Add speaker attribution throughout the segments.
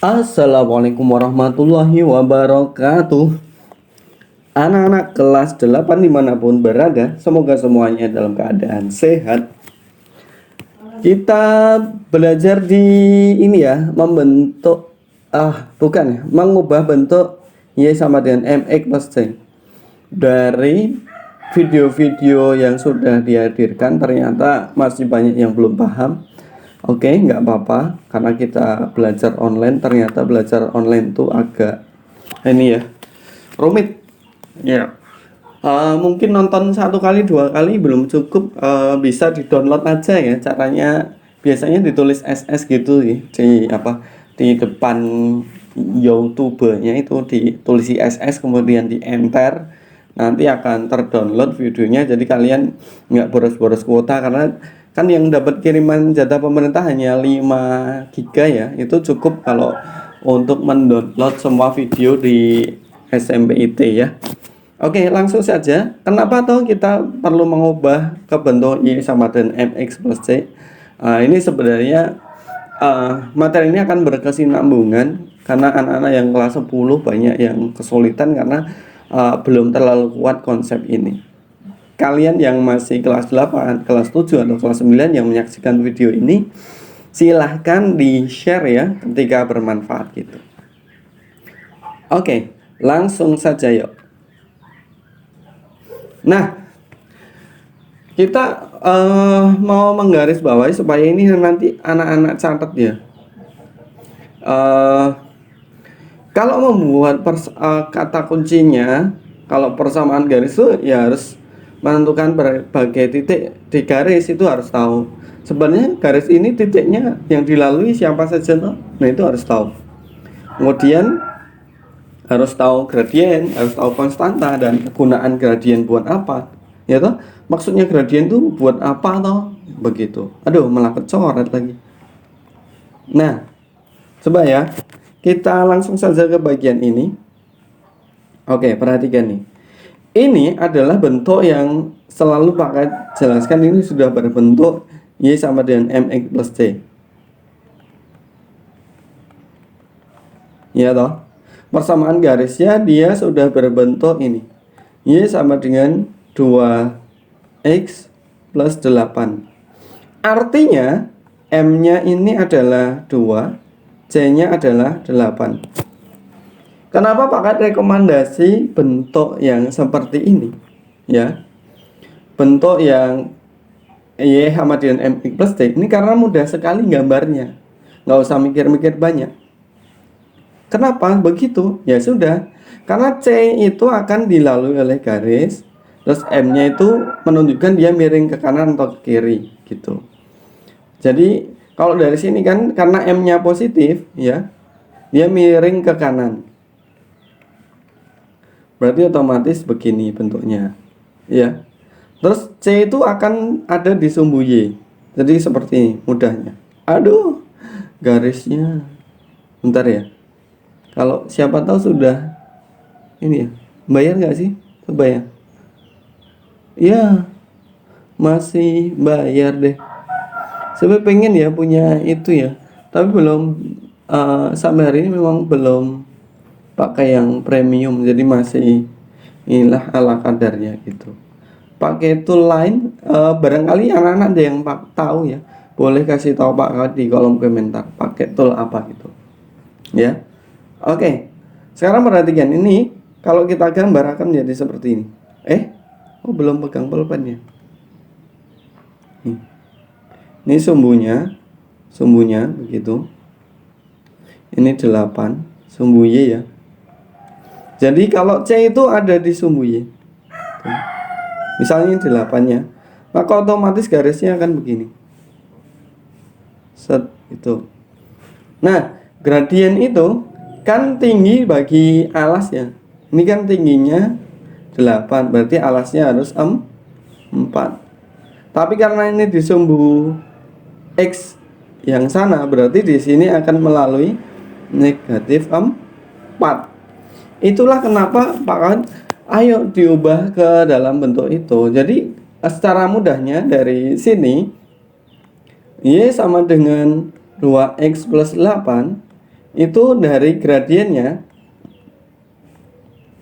Speaker 1: Assalamualaikum warahmatullahi wabarakatuh. Anak-anak kelas 8 dimanapun berada, semoga semuanya dalam keadaan sehat. Kita belajar di ini ya, membentuk bukan ya, mengubah bentuk Y sama dengan MX plus C. Dari video-video yang sudah dihadirkan ternyata masih banyak yang belum paham. Oke, nggak apa-apa, karena kita belajar online. Ternyata belajar online tuh agak ini ya, rumit ya. Mungkin nonton 1 kali 2 kali belum cukup, bisa di-download aja ya. Caranya biasanya ditulis SS gitu sih, di depan YouTube-nya itu ditulis SS kemudian di enter, nanti akan terdownload videonya. Jadi kalian nggak boros-boros kuota, karena kan yang dapat kiriman jatah pemerintah hanya 5 GB ya. Itu cukup kalau untuk mendownload semua video di SMPIT ya. Oke, langsung saja. Kenapa toh kita perlu mengubah ke bentuk Y sama dengan MX plus C? Ini sebenarnya materi ini akan berkesinambungan, karena anak-anak yang kelas 10 banyak yang kesulitan karena belum terlalu kuat konsep ini. Kalian yang masih kelas 8, kelas 7 atau kelas 9 yang menyaksikan video ini, silahkan di-share ya ketika bermanfaat gitu. Oke, langsung saja yuk. Nah, kita mau menggarisbawahi supaya ini nanti anak-anak catat ya. Kalau membuat kata kuncinya, kalau persamaan garis itu ya harus menentukan berbagai titik di garis. Itu harus tahu sebenarnya garis ini titiknya yang dilalui siapa saja toh? Nah, itu harus tahu. Kemudian harus tahu gradien, harus tahu konstanta, dan kegunaan gradien buat apa ya toh. Maksudnya gradien tuh buat apa toh, begitu. Aduh, malah kecoret lagi. Nah, coba ya, kita langsung saja ke bagian ini. Oke, perhatikan nih. Ini adalah bentuk yang selalu pakai jelaskan. Ini sudah berbentuk Y sama dengan MX plus C ya toh. Persamaan garisnya dia sudah berbentuk ini, Y sama dengan 2X plus 8. Artinya M-nya ini adalah 2, C-nya adalah 8. Kenapa pakai rekomendasi bentuk yang seperti ini ya? Bentuk yang Y sama dengan MX plus C ini karena mudah sekali gambarnya, nggak usah mikir-mikir banyak. Kenapa begitu? Ya sudah, karena C itu akan dilalui oleh garis, terus M-nya itu menunjukkan dia miring ke kanan atau ke kiri gitu. Jadi kalau dari sini kan karena M-nya positif ya, dia miring ke kanan. Berarti otomatis begini bentuknya ya. Terus C itu akan ada di sumbu Y. Jadi seperti ini mudahnya. Aduh, garisnya bentar ya. Kalau siapa tahu sudah ini ya, bayar nggak sih? Coba ya. Ya, masih bayar deh. Saya pengen ya punya itu ya, tapi belum, sampai hari ini memang belum pakai yang premium, jadi masih inilah ala kadarnya gitu. Pakai tool lain, barangkali anak-anak ada yang tahu ya, boleh kasih tahu Pak di kolom komentar pakai tool apa gitu ya. Oke, sekarang perhatikan ini. Kalau kita gambar akan menjadi seperti ini. Belum pegang pulpennya. Ini sumbunya begitu. Ini 8, sumbu Y ya. Jadi kalau C itu ada di sumbu Y, misalnya 8-nya, maka otomatis garisnya akan begini. Set itu. Nah, gradien itu kan tinggi bagi alas ya. Ini kan tingginya 8, berarti alasnya harus 4. Tapi karena ini di sumbu X yang sana, berarti di sini akan melalui negatif 4. Itulah kenapa Pak Kawan, ayo diubah ke dalam bentuk itu. Jadi secara mudahnya dari sini Y sama dengan 2X plus 8 itu dari gradiennya,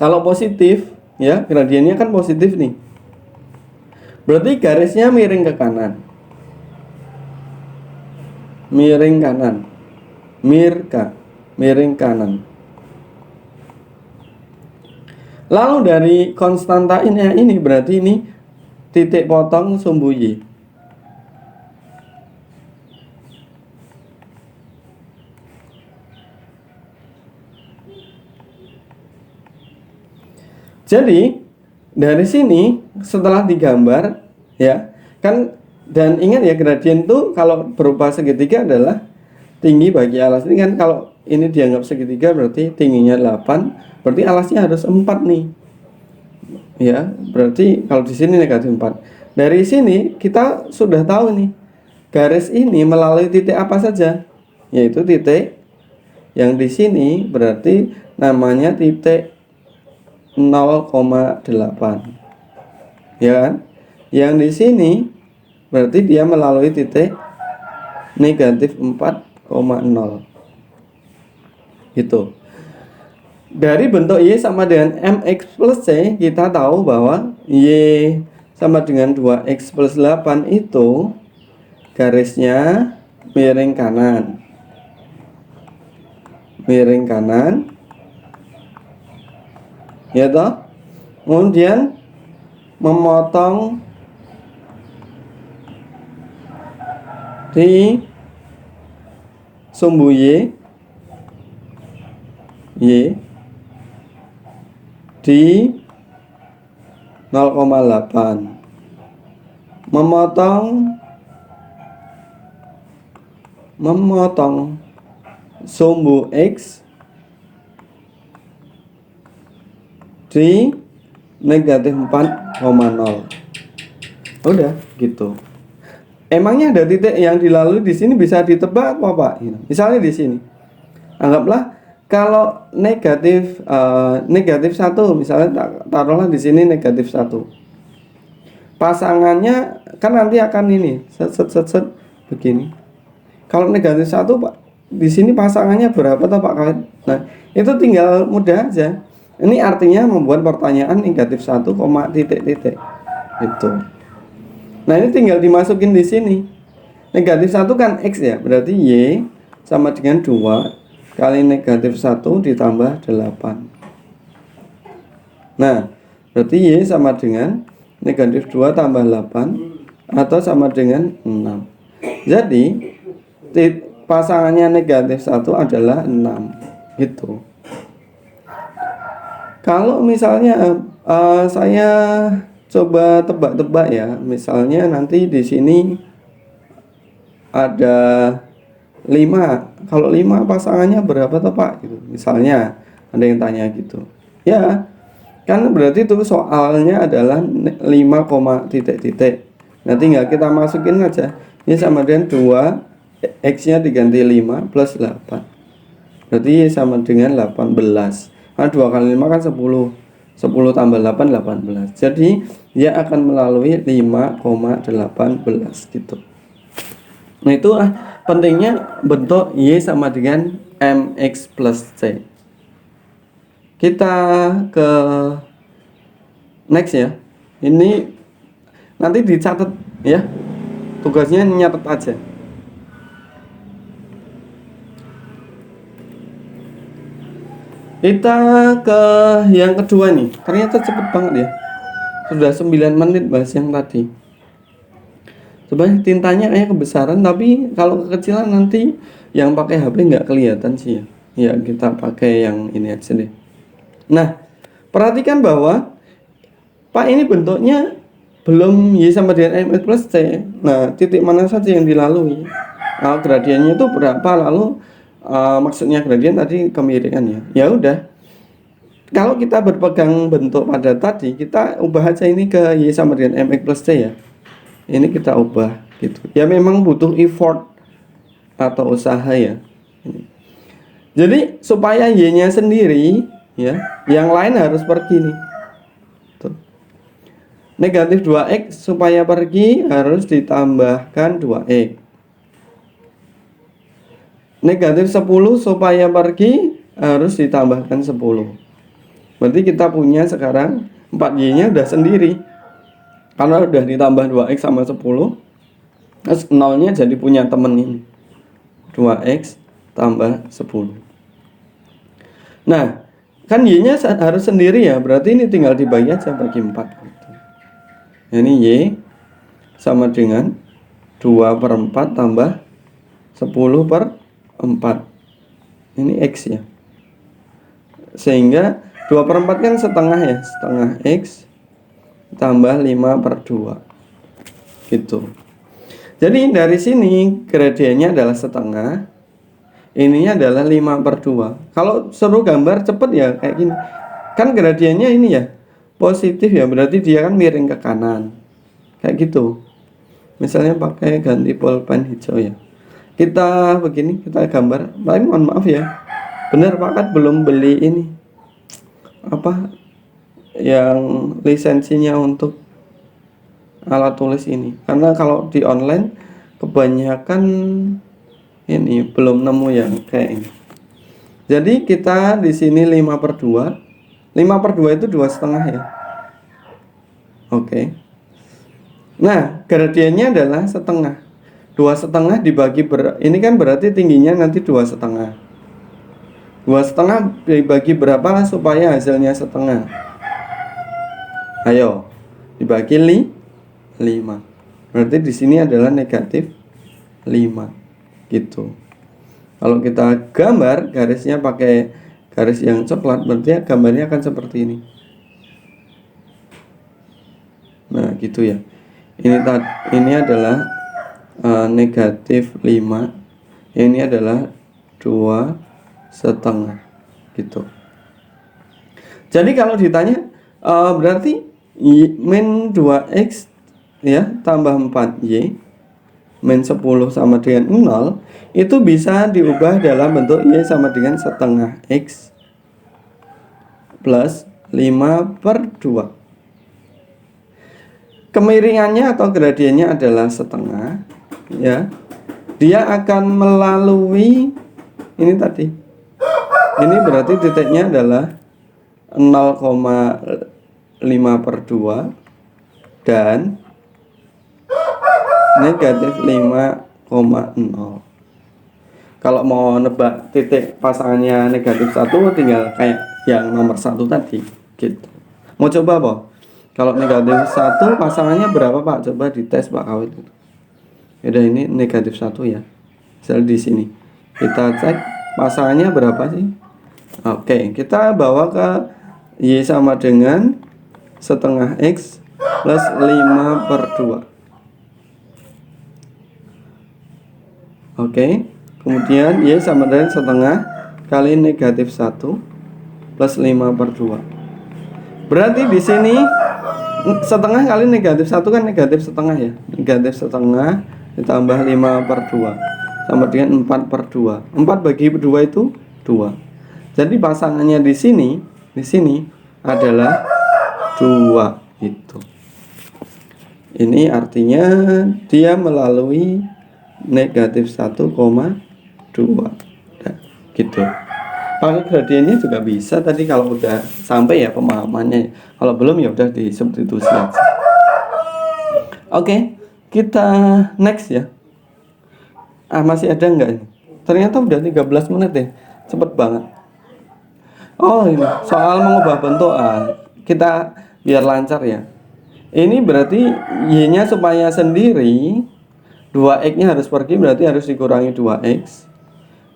Speaker 1: kalau positif ya, gradiennya kan positif nih, berarti garisnya miring ke kanan, miring kanan, miring kanan. Lalu dari konstanta ini berarti ini titik potong sumbu Y. Jadi dari sini setelah digambar ya kan, dan ingat ya, gradien itu kalau berupa segitiga adalah tinggi bagi alas ini kan. Kalau ini dianggap segitiga berarti tingginya 8, berarti alasnya harus 4 nih. Ya, berarti kalau di sini negatif 4. Dari sini kita sudah tahu nih, garis ini melalui titik apa saja? Yaitu titik yang di sini berarti namanya titik 0,8. Ya kan? Yang di sini berarti dia melalui titik negatif 4,0. Gitu. Dari bentuk Y sama dengan MX plus C, kita tahu bahwa Y sama dengan 2X plus 8 itu garisnya miring kanan. Miring kanan. Ya toh? Kemudian memotong di sumbu Y di 0,8, memotong sumbu X di negatif 4,0. Udah gitu. Emangnya ada titik yang dilalui di sini bisa ditebak apa Pak? Misalnya di sini, anggaplah kalau negatif 1, misalnya taruhlah di sini negatif 1. Pasangannya kan nanti akan ini set begini. Kalau negatif 1 Pak, di sini pasangannya berapa toh Pak? Nah, itu tinggal mudah aja. Ini artinya membuat pertanyaan negatif 1, titik-titik. Itu. Nah, ini tinggal dimasukin di sini. Negatif 1 kan X ya, berarti Y sama dengan 2 kali negatif 1 ditambah 8. Nah, berarti Y sama dengan negatif 2 tambah 8 atau sama dengan 6. Jadi pasangannya negatif 1 adalah 6. Gitu. Kalau misalnya saya coba tebak-tebak ya, misalnya nanti di sini ada 5. Kalau 5 pasangannya berapa toh Pak? Gitu. Misalnya ada yang tanya gitu. Ya, kan berarti itu soalnya adalah 5, titik-titik. Nah, tinggal kita masukin aja. Ini sama dengan 2, X-nya diganti 5 plus 8. Berarti sama dengan 18. Nah, 2 kali 5 kan 10. 10 tambah 8, 18. Jadi dia akan melalui 5,18 gitu. Nah, itu pentingnya bentuk Y sama dengan MX plus C. Kita ke next ya. Ini nanti dicatat ya. Tugasnya nyatet aja. Kita ke yang kedua nih. Ternyata cepet banget ya. Sudah 9 menit bahas yang tadi. Sebenarnya tintanya kayak kebesaran, tapi kalau kekecilan nanti yang pakai HP nggak kelihatan sih ya. Ya kita pakai yang ini aja deh. Nah, perhatikan bahwa Pak ini bentuknya belum Y sama dengan MX plus C. Nah, titik mana saja yang dilalui? Nah, gradiennya itu berapa? Lalu maksudnya gradien tadi kemiringan ya. Ya udah. Kalau kita berpegang bentuk pada tadi, kita ubah aja ini ke Y sama dengan MX plus C ya. Ini kita ubah gitu. Ya memang butuh effort atau usaha ya. Jadi supaya Y-nya sendiri ya, yang lain harus pergi nih. Tuh. Negatif 2X supaya pergi harus ditambahkan 2X. Negatif 10 supaya pergi harus ditambahkan 10. Berarti kita punya sekarang 4Y-nya udah sendiri. Karena udah ditambah 2X sama 10. Terus nolnya jadi punya temen ini. 2X tambah 10. Nah, kan Y-nya harus sendiri ya. Berarti ini tinggal dibagi aja bagi 4 gitu. Ini Y sama dengan 2/4 tambah 10/4. Ini X ya. Sehingga 2/4 kan setengah ya. Setengah X tambah 5/2 gitu. Jadi dari sini gradiennya adalah setengah. Ininya adalah 5/2. Kalau suruh gambar cepet ya kayak gini. Kan gradiennya ini ya positif ya, berarti dia kan miring ke kanan. Kayak gitu. Misalnya pakai ganti pulpen hijau ya. Kita begini, kita gambar. Tapi mohon maaf ya. Bener Pak Kat belum beli ini. Apa yang lisensinya untuk alat tulis ini. Karena kalau di online kebanyakan ini belum nemu yang kayak ini. Jadi kita di sini 5/2. 5/2 itu 2,5 ya. Oke. Nah, gradiennya adalah setengah. 2,5 dibagi ini kan berarti tingginya nanti 2,5. 2,5 dibagi berapa supaya hasilnya setengah? Ayo, dibagi 5. Berarti di sini adalah negatif 5 gitu. Kalau kita gambar garisnya pakai garis yang coklat, berarti gambarnya akan seperti ini. Nah, gitu ya. Ini adalah negatif 5. Ini adalah 2,5 gitu. Jadi kalau ditanya berarti min 2X ya tambah 4Y min 10 sama dengan 0 itu bisa diubah dalam bentuk Y sama dengan setengah X plus 5/2. Kemiringannya atau gradiennya adalah setengah ya. Dia akan melalui ini tadi. Ini berarti titiknya adalah 0,5/2 dan negatif 5,0. Kalau mau nebak titik pasangannya negatif 1 tinggal kayak yang nomor 1 tadi gitu. Mau coba apa? Kalau negatif 1 pasangannya berapa Pak? Coba dites Pak Kawit. Udah ini negatif 1 ya. Misal di sini. Kita cek pasangannya berapa sih? Oke, kita bawa ke Y sama dengan setengah X plus 5/2. Oke, kemudian Y sama dengan setengah kali negatif 1 plus 5/2. Berarti di sini setengah kali negatif 1 kan negatif setengah ya. Negatif setengah ditambah 5/2 sama dengan 4/2. 4 bagi 2 itu 2. Jadi pasangannya di sini adalah 2 itu. Ini artinya dia melalui negatif 1,2 gitu. Pakai gradiennya juga bisa tadi kalau udah sampai ya pemahamannya. Kalau belum ya udah di substitusi aja. Oke, kita next ya. Masih ada enggak ini? Ternyata udah 13 menit ya. Cepet banget. Oh, ini soal mengubah bentuk. Kita biar lancar ya. Ini berarti Y-nya supaya sendiri 2X-nya harus pergi, berarti harus dikurangi 2X.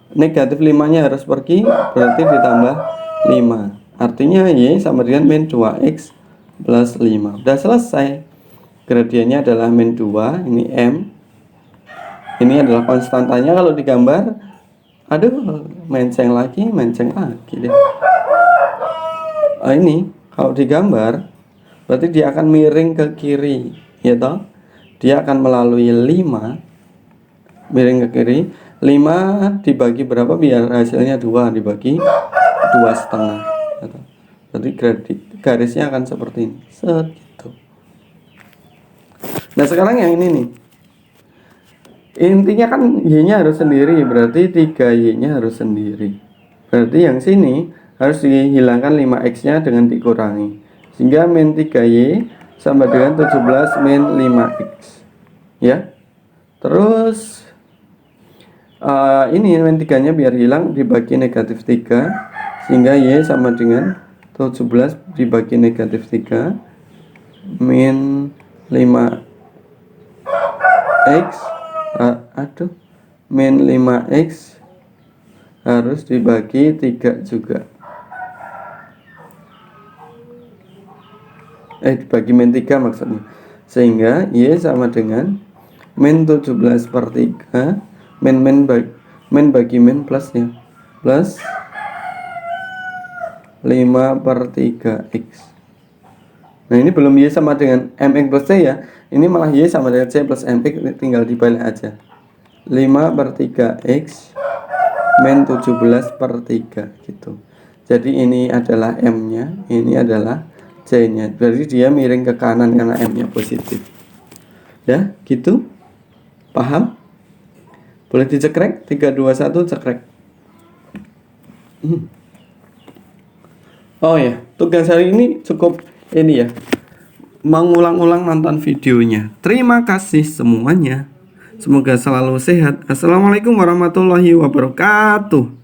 Speaker 1: Negatif 5-nya harus pergi, berarti ditambah 5. Artinya Y sama dengan min 2X plus 5. Udah selesai. Gradiennya adalah min 2, ini M. Ini adalah konstantanya kalau digambar. Aduh, menceng lagi deh. Ini kalau digambar, berarti dia akan miring ke kiri, ya toh? Dia akan melalui 5 miring ke kiri. 5 dibagi berapa biar hasilnya 2 dibagi 2,5 gitu. Berarti garisnya akan seperti ini. Set gitu. Nah sekarang yang ini nih. Intinya kan Y-nya harus sendiri, berarti 3Y-nya harus sendiri. Berarti yang sini harus dihilangkan 5X-nya dengan dikurangi. Sehingga min 3Y sama dengan 17 min 5X. Ya. Terus ini min 3-nya biar hilang dibagi negatif 3. Sehingga Y sama dengan 17 dibagi negatif 3 min 5X. Min 5X harus dibagi 3 juga. Dibagi min 3 maksudnya. Sehingga Y sama dengan min 17 per 3 min bagi min plus ya, plus 5 per 3X. Nah ini belum Y sama dengan MX plus C ya. Ini malah Y sama dengan C plus MX, tinggal dibalik aja. 5 per 3X min 17 per 3 gitu. Jadi ini adalah M-nya, ini adalah C-nya. Berarti dia miring ke kanan karena M-nya positif. Ya, gitu. Paham? Boleh dicekrek? 3, 2, 1 cekrek. Oh ya, tugas hari ini cukup ini ya. Mengulang-ulang nonton videonya. Terima kasih semuanya. Semoga selalu sehat. Assalamualaikum warahmatullahi wabarakatuh.